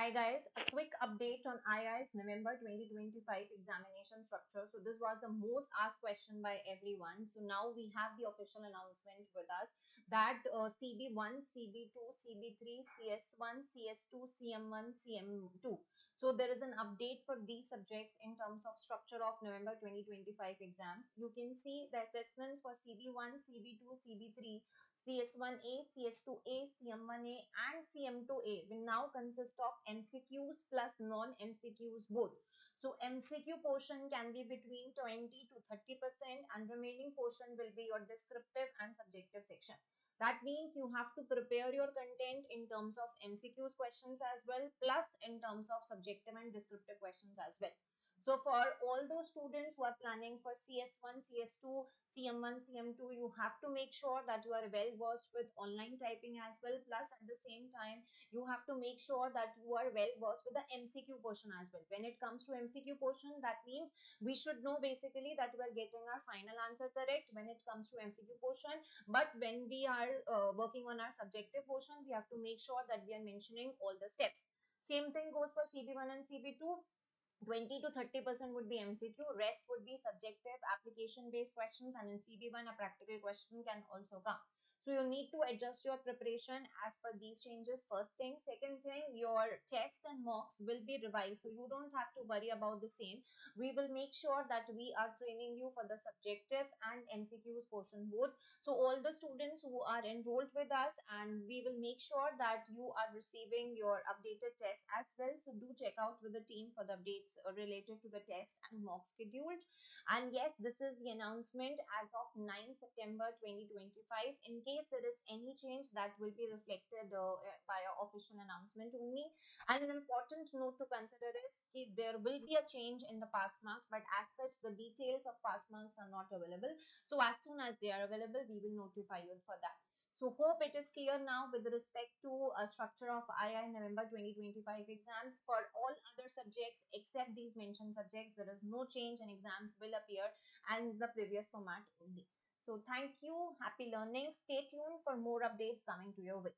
Hi guys, a quick update on II's November 2025 examination structure. So this was the most asked question by everyone. So now we have the official announcement with us that CB1, CB2, CB3, CS1, CS2, CM1, CM2. So there is an update for these subjects in terms of structure of November 2025 exams. You can see the assessments for CB1, CB2, CB3, CS1A, CS2A, CM1A and CM2A will now consist of MCQs plus non-MCQs both. So MCQ portion can be between 20 to 30% and remaining portion will be your descriptive and subjective section. That means you have to prepare your content in terms of MCQs questions as well, plus in terms of subjective and descriptive questions as well. So for all those students who are planning for CS1, CS2, CM1, CM2, you have to make sure that you are well versed with online typing as well. Plus at the same time, you have to make sure that you are well versed with the MCQ portion as well. When it comes to MCQ portion, that means we should know basically that we are getting our final answer correct when it comes to MCQ portion. But when we are working on our subjective portion, we have to make sure that we are mentioning all the steps. Same thing goes for CB1 and CB2. 20 to 30% would be MCQ, rest would be subjective application based questions, and in CB1 a practical question can also come. So you need to adjust your preparation as per these changes. First thing. Second thing, your test and mocks will be revised, so you don't have to worry about the same. We will make sure that we are training you for the subjective and MCQs portion both. So all the students who are enrolled with us, and we will make sure that you are receiving your updated test as well. So do check out with the team for the updates related to the test and mock scheduled. And yes, this is the announcement as of 9 September 2025. In case there is any change, that will be reflected by an official announcement only. And an important note to consider is that there will be a change in the pass marks, but as such the details of pass marks are not available. So as soon as they are available, we will notify you for that. So hope it is clear now with respect to a structure of II November 2025 exams. For all other subjects except these mentioned subjects, there is no change and exams will appear and the previous format only. So thank you. Happy learning. Stay tuned for more updates coming to your way.